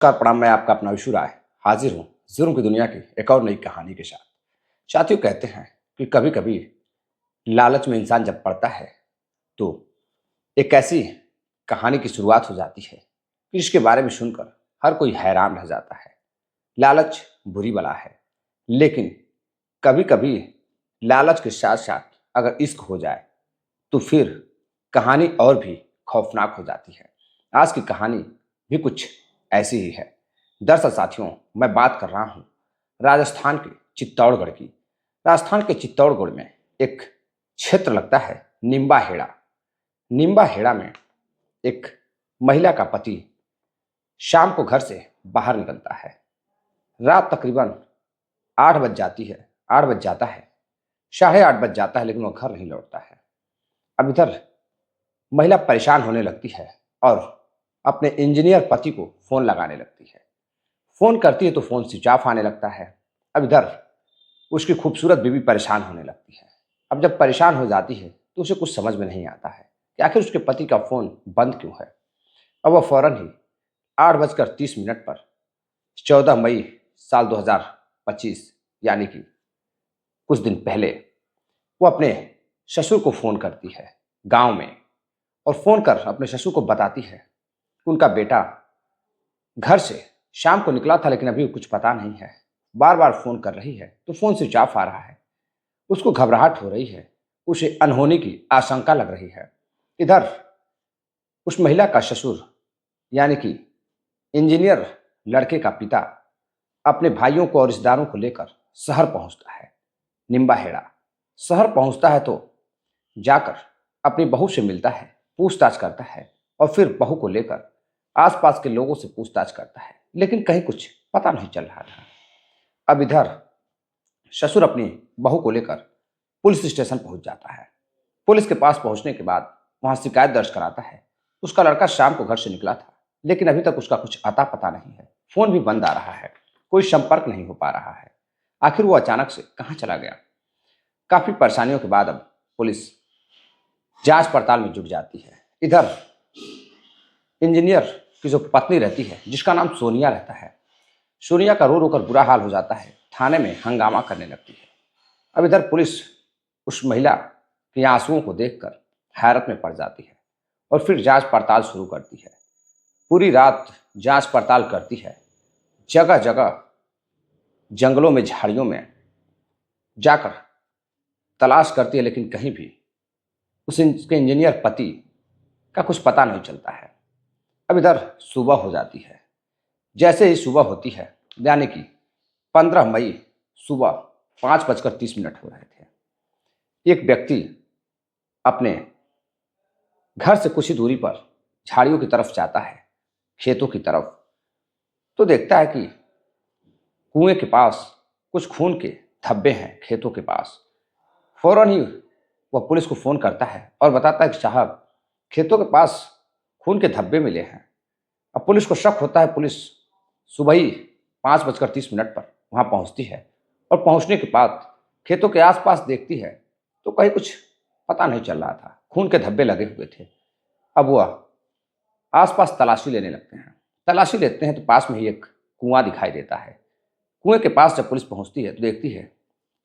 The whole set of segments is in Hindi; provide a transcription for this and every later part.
नमस्कार प्रणाम। मैं आपका अपना विशु राय हाजिर हूँ जुर्म की दुनिया की एक और नई कहानी के साथ। साथियों, कहते हैं कि कभी कभी लालच में इंसान जब पड़ता है तो एक ऐसी कहानी की शुरुआत हो जाती है कि जिसके बारे में सुनकर हर कोई हैरान रह जाता है। लालच बुरी बला है, लेकिन कभी कभी लालच के साथ साथ अगर इश्क हो जाए तो फिर कहानी और भी खौफनाक हो जाती है। आज की कहानी भी कुछ ऐसी ही है। दरअसल साथियों, मैं बात कर रहा हूँ राजस्थान के चित्तौड़गढ़ की। राजस्थान के चित्तौड़गढ़ में एक क्षेत्र लगता है निम्बा हेड़ा। निम्बा हेड़ा में एक महिला का पति शाम को घर से बाहर निकलता है। रात तकरीबन 8 बज जाती है, 8 बज जाता है, 8:30 बज जाता है, लेकिन वो घर नहीं लौटता है। अब इधर महिला परेशान होने लगती है और अपने इंजीनियर पति को फोन लगाने लगती है। फोन करती है तो फोन स्विच ऑफ आने लगता है। अब इधर उसकी खूबसूरत बीवी परेशान होने लगती है। अब जब परेशान हो जाती है तो उसे कुछ समझ में नहीं आता है कि आखिर उसके पति का फोन बंद क्यों है। अब वह फौरन ही 8:30 पर 14 मई साल 2025 यानी कि कुछ दिन पहले वो अपने ससुर को फोन करती है गांव में, और फोन कर अपने ससुर को बताती है कि उनका बेटा घर से शाम को निकला था, लेकिन अभी कुछ पता नहीं है। बार बार फोन कर रही है तो फोन स्विच ऑफ आ रहा है। उसको घबराहट हो रही है, उसे अनहोनी की आशंका लग रही है। इधर उस महिला का ससुर यानी कि इंजीनियर लड़के का पिता अपने भाइयों को और रिश्तेदारों को लेकर शहर पहुंचता है। निम्बाहेड़ा शहर पहुंचता है तो जाकर अपनी बहू से मिलता है, पूछताछ करता है और फिर बहू को लेकर आसपास के लोगों से पूछताछ करता है, लेकिन कहीं कुछ पता नहीं चल रहा था। अब इधर ससुर अपनी बहू को लेकर पुलिस स्टेशन पहुंच जाता है। पुलिस के पास पहुंचने के बाद वहां शिकायत दर्ज कराता है। उसका लड़का शाम को घर से निकला था, लेकिन अभी तक उसका कुछ अता पता नहीं है। फोन भी बंद आ रहा है, कोई संपर्क नहीं हो पा रहा है। आखिर वो अचानक से कहाँ चला गया। काफी परेशानियों के बाद अब पुलिस जांच पड़ताल में जुट जाती है। इधर इंजीनियर की जो पत्नी रहती है, जिसका नाम सोनिया रहता है, सोनिया का रो रो कर बुरा हाल हो जाता है, थाने में हंगामा करने लगती है। अब इधर पुलिस उस महिला के आंसुओं को देखकर हैरत में पड़ जाती है और फिर जांच पड़ताल शुरू करती है। पूरी रात जांच पड़ताल करती है, जगह जगह जंगलों में, झाड़ियों में जाकर तलाश करती है, लेकिन कहीं भी उसके इंजीनियर पति का कुछ पता नहीं चलता है। अब इधर सुबह हो जाती है। जैसे ही सुबह होती है, यानी कि 15 मई सुबह 5:30 हो रहे थे, एक व्यक्ति अपने घर से कुछ ही दूरी पर झाड़ियों की तरफ जाता है, खेतों की तरफ। तो देखता है कि कुएं के पास कुछ खून के धब्बे हैं खेतों के पास। फौरन ही वह पुलिस को फोन करता है और बताता है कि साहब, खेतों के पास खून के धब्बे मिले हैं। अब पुलिस को शक होता है। पुलिस सुबह ही 5:30 पर वहां पहुंचती है और पहुंचने के बाद खेतों के आसपास देखती है तो कहीं कुछ पता नहीं चल रहा था, खून के धब्बे लगे हुए थे। अब वह आसपास तलाशी लेने लगते हैं। तलाशी लेते हैं तो पास में ही एक कुआं दिखाई देता है। कुएं के पास जब पुलिस पहुंचती है तो देखती है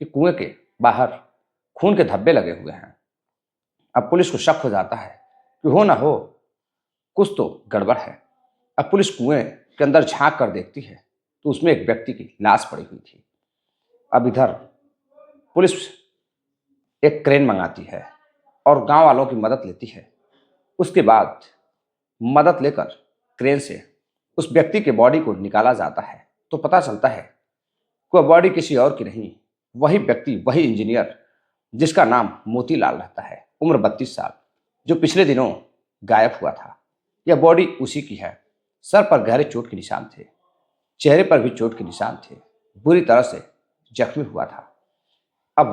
कि कुएं के बाहर खून के धब्बे लगे हुए हैं। अब पुलिस को शक हो जाता है कि हो ना हो कुछ तो गड़बड़ है। अब पुलिस कुएं के अंदर झांक कर देखती है तो उसमें एक व्यक्ति की लाश पड़ी हुई थी। अब इधर पुलिस एक क्रेन मंगाती है और गांव वालों की मदद लेती है। उसके बाद मदद लेकर क्रेन से उस व्यक्ति के बॉडी को निकाला जाता है तो पता चलता है कि वह बॉडी किसी और की नहीं, वही व्यक्ति, वही इंजीनियर जिसका नाम मोतीलाल रहता है, उम्र 32 साल, जो पिछले दिनों गायब हुआ था। यह बॉडी उसी की है। सर पर गहरे चोट के निशान थे, चेहरे पर भी चोट के निशान थे, बुरी तरह से जख्मी हुआ था। अब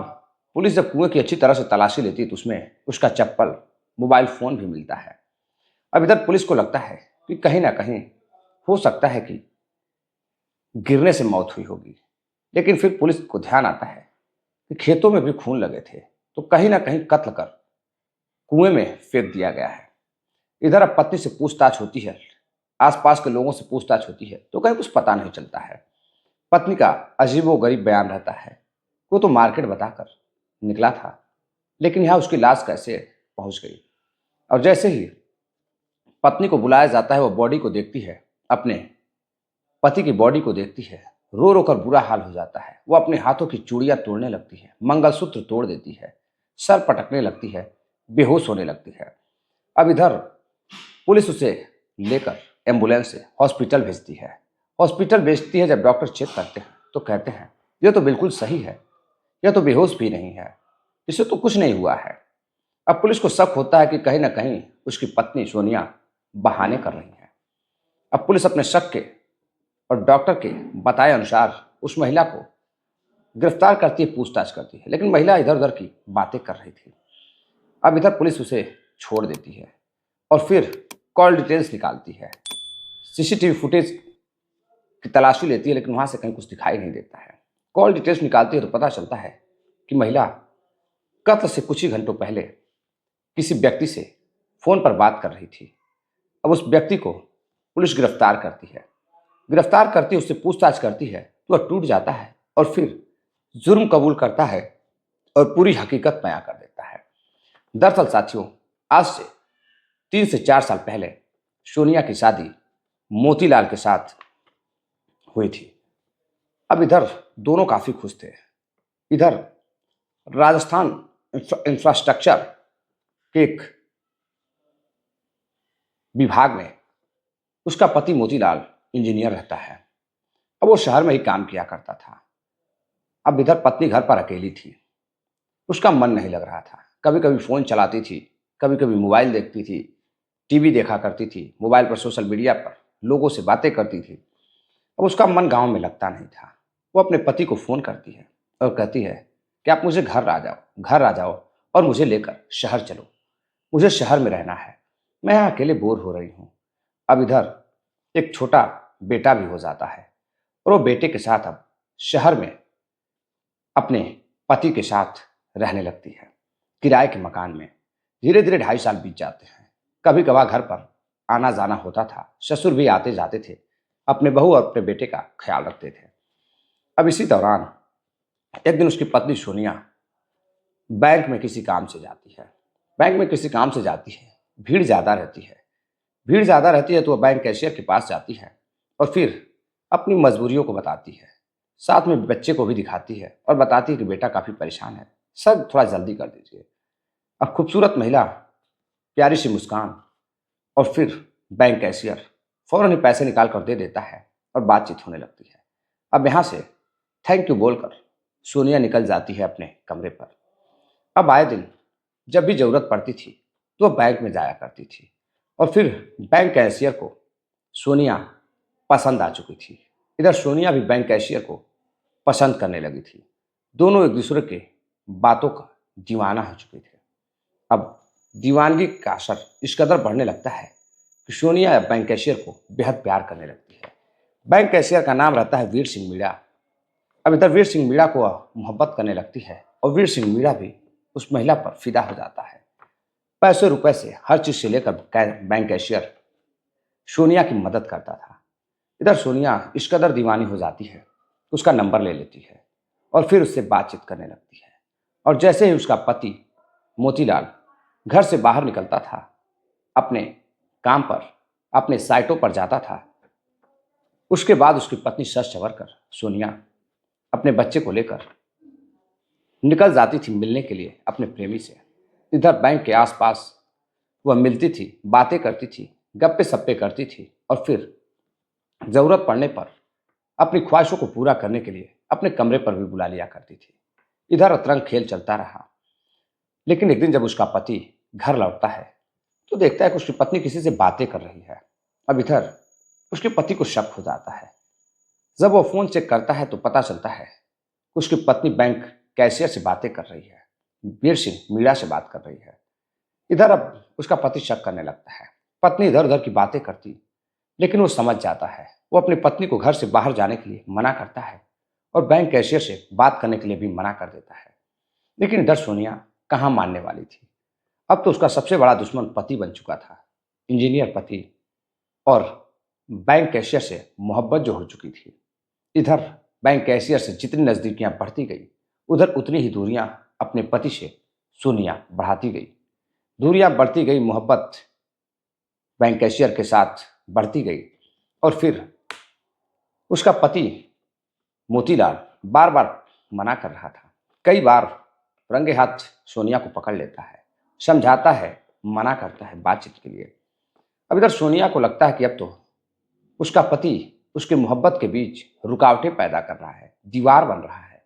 पुलिस जब कुएं की अच्छी तरह से तलाशी लेती है तो उसमें उसका चप्पल, मोबाइल फोन भी मिलता है। अब इधर पुलिस को लगता है कि कहीं ना कहीं हो सकता है कि गिरने से मौत हुई होगी, लेकिन फिर पुलिस को ध्यान आता है कि खेतों में भी खून लगे थे, तो कहीं ना कहीं कत्ल कर कुएं में फेंक दिया गया है। इधर अब पत्नी से पूछताछ होती है। आसपास के लोगों से पूछताछ होती है तो कहीं कुछ पता नहीं चलता है। पत्नी का अजीबोगरीब बयान रहता है, वो तो मार्केट बताकर निकला था, लेकिन यहाँ उसकी लाश कैसे पहुंच गई। और जैसे ही पत्नी को बुलाया जाता है, वो बॉडी को देखती है, अपने पति की बॉडी को देखती है, रो रो कर बुरा हाल हो जाता है। वो अपने हाथों की चूड़ियां तोड़ने लगती है, मंगलसूत्र तोड़ देती है, सर पटकने लगती है, बेहोश होने लगती है। अब इधर पुलिस उसे लेकर एम्बुलेंस से हॉस्पिटल भेजती है। हॉस्पिटल भेजती है, जब डॉक्टर चेक करते हैं तो कहते हैं यह तो बिल्कुल सही है, यह तो बेहोश भी नहीं है, इसे तो कुछ नहीं हुआ है। अब पुलिस को शक होता है कि कहीं ना कहीं उसकी पत्नी सोनिया बहाने कर रही है। अब पुलिस अपने शक के और डॉक्टर के बताए अनुसार उस महिला को गिरफ्तार करती है, पूछताछ करती है, लेकिन महिला इधर उधर की बातें कर रही थी। अब इधर पुलिस उसे छोड़ देती है और फिर कॉल डिटेल्स निकालती है, सीसीटीवी फुटेज की तलाशी लेती है, लेकिन वहां से कहीं कुछ दिखाई नहीं देता है। कॉल डिटेल्स निकालती है तो पता चलता है कि महिला कत्ल से कुछ ही घंटों पहले किसी व्यक्ति से फोन पर बात कर रही थी। अब उस व्यक्ति को पुलिस गिरफ्तार करती है। गिरफ्तार करती है, उससे पूछताछ करती है तो वह टूट जाता है और फिर जुर्म कबूल करता है और पूरी हकीकत बयां कर देता है। दरअसल साथियों, आज से 3 से 4 साल पहले सोनिया की शादी मोतीलाल के साथ हुई थी। अब इधर दोनों काफी खुश थे। इधर राजस्थान इंफ्रास्ट्रक्चर के एक विभाग में उसका पति मोतीलाल इंजीनियर रहता है। अब वो शहर में ही काम किया करता था। अब इधर पत्नी घर पर अकेली थी, उसका मन नहीं लग रहा था। कभी कभी फोन चलाती थी, कभी कभी मोबाइल देखती थी, टीवी देखा करती थी, मोबाइल पर सोशल मीडिया पर लोगों से बातें करती थी। अब उसका मन गांव में लगता नहीं था। वो अपने पति को फोन करती है और कहती है कि आप मुझे घर आ जाओ और मुझे लेकर शहर चलो, मुझे शहर में रहना है, मैं यहाँ अकेले बोर हो रही हूँ। अब इधर एक छोटा बेटा भी हो जाता है और वो बेटे के साथ अब शहर में अपने पति के साथ रहने लगती है, किराए के मकान में। धीरे धीरे 2.5 साल बीत जाते हैं। कभी कभार घर पर आना जाना होता था, ससुर भी आते जाते थे, अपने बहू और अपने बेटे का ख्याल रखते थे। अब इसी दौरान एक दिन उसकी पत्नी सोनिया बैंक में किसी काम से जाती है। बैंक में किसी काम से जाती है, भीड़ ज़्यादा रहती है। भीड़ ज़्यादा रहती है तो वह बैंक कैशियर के पास जाती है और फिर अपनी मजबूरियों को बताती है, साथ में बच्चे को भी दिखाती है और बताती है कि बेटा काफ़ी परेशान है, सर थोड़ा जल्दी कर दीजिए। अब खूबसूरत महिला, प्यारी सी मुस्कान और फिर बैंक कैशियर फौरन ही पैसे निकाल कर दे देता है और बातचीत होने लगती है। अब यहाँ से थैंक यू बोलकर सोनिया निकल जाती है अपने कमरे पर। अब आए दिन जब भी जरूरत पड़ती थी तो वह बैंक में जाया करती थी और फिर बैंक कैशियर को सोनिया पसंद आ चुकी थी। इधर सोनिया भी बैंक कैशियर को पसंद करने लगी थी। दोनों एक दूसरे के बातों का दीवाना हो चुके थे। अब दीवानगी का असर इस कदर बढ़ने लगता है कि सोनिया बैंक कैशियर को बेहद प्यार करने लगती है। बैंक कैशियर का नाम रहता है वीर सिंह मीणा। अब इधर वीर सिंह मीणा को मोहब्बत करने लगती है और वीर सिंह मीणा भी उस महिला पर फिदा हो जाता है। पैसे रुपए से हर चीज से लेकर बैंक कैशियर सोनिया की मदद करता था। इधर सोनिया इस कदर दीवानी हो जाती है, उसका नंबर ले लेती है और फिर उससे बातचीत करने लगती है। और जैसे ही उसका पति मोतीलाल घर से बाहर निकलता था, अपने काम पर, अपने साइटों पर जाता था, उसके बाद उसकी पत्नी सच संवर कर सोनिया अपने बच्चे को लेकर निकल जाती थी मिलने के लिए अपने प्रेमी से। इधर बैंक के आसपास वह मिलती थी, बातें करती थी, गप्पे सप्पे करती थी और फिर जरूरत पड़ने पर अपनी ख्वाहिशों को पूरा करने के लिए अपने कमरे पर भी बुला लिया करती थी। इधर अतरंग खेल चलता रहा, लेकिन एक दिन जब उसका पति घर लौटता है तो देखता है कि उसकी पत्नी किसी से बातें कर रही है। अब इधर उसके पति को शक हो जाता है। जब वो फोन चेक करता है तो पता चलता है कि उसकी पत्नी बैंक कैशियर से बातें कर रही है, वीर सिंह मीणा से बात कर रही है। इधर अब उसका पति शक करने लगता है। पत्नी इधर उधर की बातें करती, लेकिन वो समझ जाता है। वो अपनी पत्नी को घर से बाहर जाने के लिए मना करता है और बैंक कैशियर से बात करने के लिए भी मना कर देता है। लेकिन इधर सोनिया कहाँ मानने वाली थी। अब तो उसका सबसे बड़ा दुश्मन पति बन चुका था, इंजीनियर पति, और बैंक कैशियर से मोहब्बत जो हो चुकी थी, इधर बैंक कैशियर से जितनी नज़दीकियां बढ़ती गई, उधर उतनी ही दूरियां अपने पति से सोनिया बढ़ाती गई। दूरियां बढ़ती गई, मोहब्बत बैंक कैशियर के साथ बढ़ती गई। और फिर उसका पति मोतीलाल बार बार मना कर रहा था। कई बार रंगे हाथ सोनिया को पकड़ लेता है, समझाता है, मना करता है बातचीत के लिए। अब इधर सोनिया को लगता है कि अब तो उसका पति उसकी मोहब्बत के बीच रुकावटें पैदा कर रहा है, दीवार बन रहा है।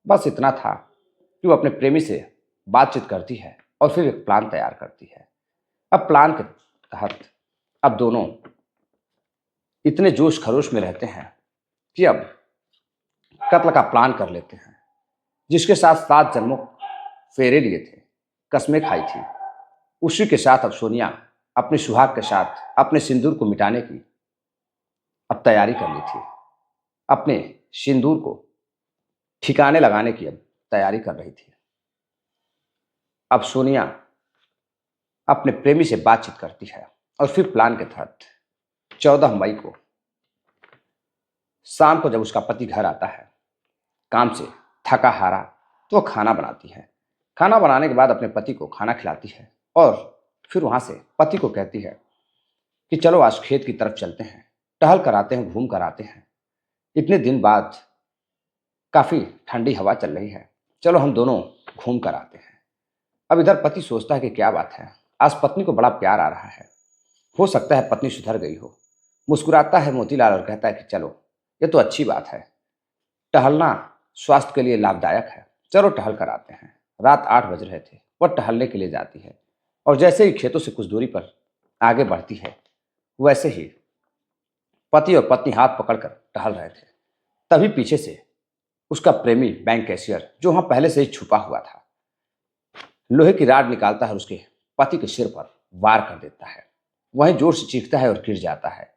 बस इतना था कि वो अपने प्रेमी से बातचीत करती है और फिर एक प्लान तैयार करती है। अब प्लान के तहत अब दोनों इतने जोश खरोश में रहते हैं कि अब कत्ल का प्लान कर लेते हैं। जिसके साथ 7 जन्मों फेरे लिए थे, कस्में खाई थी, उसी के साथ अब सोनिया अपने सुहाग के साथ अपने सिंदूर को मिटाने की अब तैयारी कर ली थी। अपने सिंदूर को ठिकाने लगाने की अब तैयारी कर रही थी। अब सोनिया अपने प्रेमी से बातचीत करती है और फिर प्लान के तहत 14 मई को शाम को जब उसका पति घर आता है काम से थका हारा, तो वो खाना बनाती है। खाना बनाने के बाद अपने पति को खाना खिलाती है और फिर वहां से पति को कहती है कि चलो आज खेत की तरफ चलते हैं, टहल कर आते हैं, घूम कर आते हैं। इतने दिन बाद काफी ठंडी हवा चल रही है, चलो हम दोनों घूम कर आते हैं। अब इधर पति सोचता है कि क्या बात है, आज पत्नी को बड़ा प्यार आ रहा है, हो सकता है पत्नी सुधर गई हो। मुस्कुराता है मोतीलाल और कहता है कि चलो ये तो अच्छी बात है, टहलना स्वास्थ्य के लिए लाभदायक है, चलो टहल कर आते हैं। रात 8 बज रहे थे, वह टहलने के लिए जाती है और जैसे ही खेतों से कुछ दूरी पर आगे बढ़ती है, वैसे ही पति और पत्नी हाथ पकड़कर टहल रहे थे। तभी पीछे से उसका प्रेमी बैंक कैशियर, जो वहां पहले से ही छुपा हुआ था, लोहे की राड निकालता है और उसके पति के सिर पर वार कर देता है। वहीं जोर से चीखता है और गिर जाता है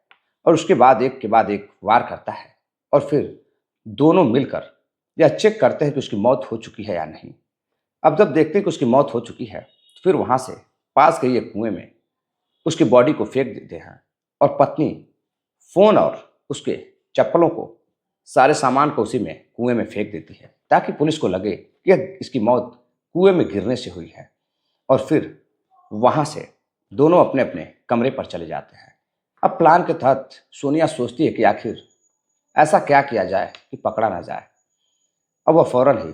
और उसके बाद एक के बाद एक वार करता है और फिर दोनों मिलकर यह चेक करते हैं कि उसकी मौत हो चुकी है या नहीं। अब जब देखते हैं कि उसकी मौत हो चुकी है, तो फिर वहां से पास के एक कुएं में उसकी बॉडी को फेंक देते हैं और पत्नी फोन और उसके चप्पलों को, सारे सामान को उसी में कुएं में फेंक देती है ताकि पुलिस को लगे कि इसकी मौत कुएं में गिरने से हुई है। और फिर वहां से दोनों अपने अपने कमरे पर चले जाते हैं। अब प्लान के तहत सोनिया सोचती है कि आखिर ऐसा क्या किया जाए कि पकड़ा ना जाए। अब वह फौरन ही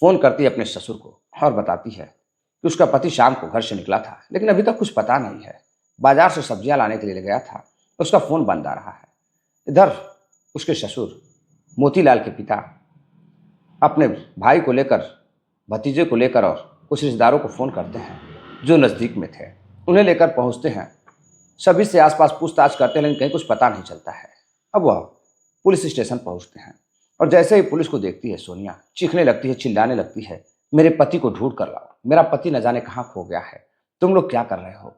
फोन करती है अपने ससुर को और बताती है कि उसका पति शाम को घर से निकला था, लेकिन अभी तक कुछ पता नहीं है, बाजार से सब्जियां लाने के लिए गया था, उसका फोन बंद आ रहा है। इधर उसके ससुर मोतीलाल के पिता अपने भाई को लेकर, भतीजे को लेकर और कुछ रिश्तेदारों को फोन करते हैं जो नज़दीक में थे। उन्हें लेकर पहुंचते हैं, सभी से आसपास पूछताछ करते हैं, लेकिन कहीं कुछ पता नहीं चलता है। अब वह पुलिस स्टेशन पहुंचते हैं और जैसे ही पुलिस को देखती है, सोनिया चीखने लगती है, चिल्लाने लगती है, मेरे पति को ढूंढ कर लाओ, मेरा पति न जाने कहाँ खो गया है, तुम लोग क्या कर रहे हो।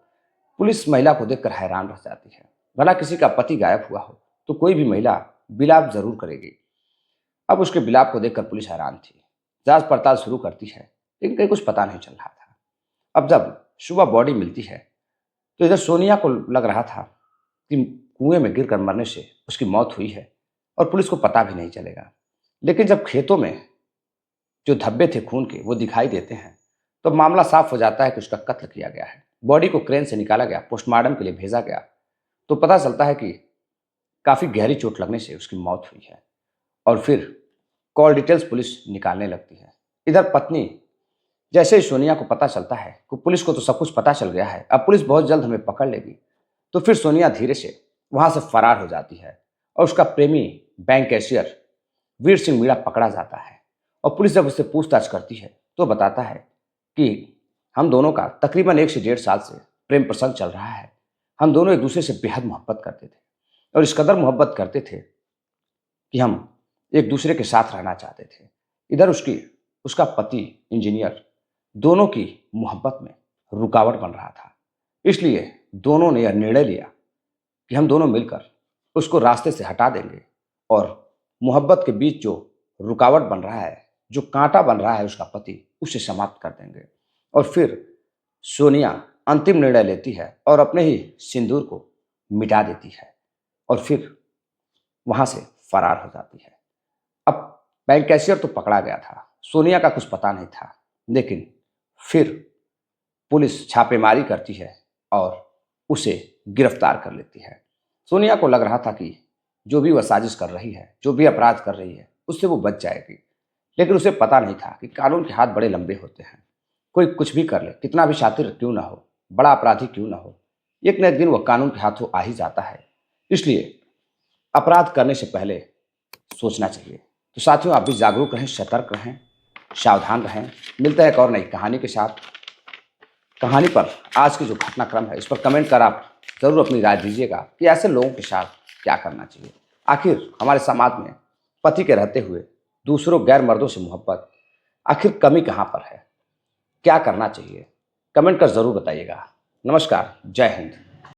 पुलिस महिला को देखकर हैरान रह जाती है। भला किसी का पति गायब हुआ हो तो कोई भी महिला बिलाप जरूर करेगी। अब उसके बिलाप को देखकर पुलिस हैरान थी, जांच पड़ताल शुरू करती है, लेकिन कहीं कुछ पता नहीं चल रहा था। अब जब सुबह बॉडी मिलती है तो इधर सोनिया को लग रहा था कि कुएं में गिरकर मरने से उसकी मौत हुई है और पुलिस को पता भी नहीं चलेगा। लेकिन जब खेतों में जो धब्बे थे खून के वो दिखाई देते हैं, तो मामला साफ हो जाता है कि उसका कत्ल किया गया है। बॉडी को क्रेन से निकाला गया, पोस्टमार्टम के लिए भेजा गया, तो पता चलता है कि काफी गहरी चोट लगने से उसकी मौत हुई है। और फिर कॉल डिटेल्स पुलिस निकालने लगती है। इधर पत्नी, जैसे ही सोनिया को पता चलता है कि पुलिस को तो सब कुछ पता चल गया है, अब पुलिस बहुत जल्द हमें पकड़ लेगी, तो फिर सोनिया धीरे से वहां से फरार हो जाती है और उसका प्रेमी बैंक कैशियर वीर सिंह मीणा पकड़ा जाता है। और पुलिस जब उससे पूछताछ करती है तो बताता है कि हम दोनों का तकरीबन 1 से 1.5 साल से प्रेम प्रसंग चल रहा है। हम दोनों एक दूसरे से बेहद मोहब्बत करते थे और इस कदर मोहब्बत करते थे कि हम एक दूसरे के साथ रहना चाहते थे। इधर उसका पति इंजीनियर दोनों की मोहब्बत में रुकावट बन रहा था, इसलिए दोनों ने यह निर्णय लिया कि हम दोनों मिलकर उसको रास्ते से हटा देंगे और मोहब्बत के बीच जो रुकावट बन रहा है, जो कांटा बन रहा है उसका पति, उसे समाप्त कर देंगे। और फिर सोनिया अंतिम निर्णय लेती है और अपने ही सिंदूर को मिटा देती है और फिर वहां से फरार हो जाती है। अब बैंक कैशियर तो पकड़ा गया था, सोनिया का कुछ पता नहीं था, लेकिन फिर पुलिस छापेमारी करती है और उसे गिरफ्तार कर लेती है। सोनिया को लग रहा था कि जो भी वह साजिश कर रही है, जो भी अपराध कर रही है, उससे वो बच जाएगी, लेकिन उसे पता नहीं था कि कानून के हाथ बड़े लंबे होते हैं। कोई कुछ भी कर ले, कितना भी शातिर क्यों ना हो, बड़ा अपराधी क्यों ना हो, एक न एक दिन वह कानून के हाथों आ ही जाता है। इसलिए अपराध करने से पहले सोचना चाहिए। तो साथियों, आप भी जागरूक रहें, सतर्क रहें, सावधान रहें। मिलते हैं एक और नई कहानी के साथ। कहानी पर आज की जो घटनाक्रम है, इस पर कमेंट कर आप जरूर अपनी राय दीजिएगा कि ऐसे लोगों के साथ क्या करना चाहिए। आखिर हमारे समाज में पति के रहते हुए दूसरों गैर मर्दों से मोहब्बत, आखिर कमी कहाँ पर है, क्या करना चाहिए? कमेंट कर जरूर बताइएगा। नमस्कार, जय हिंद।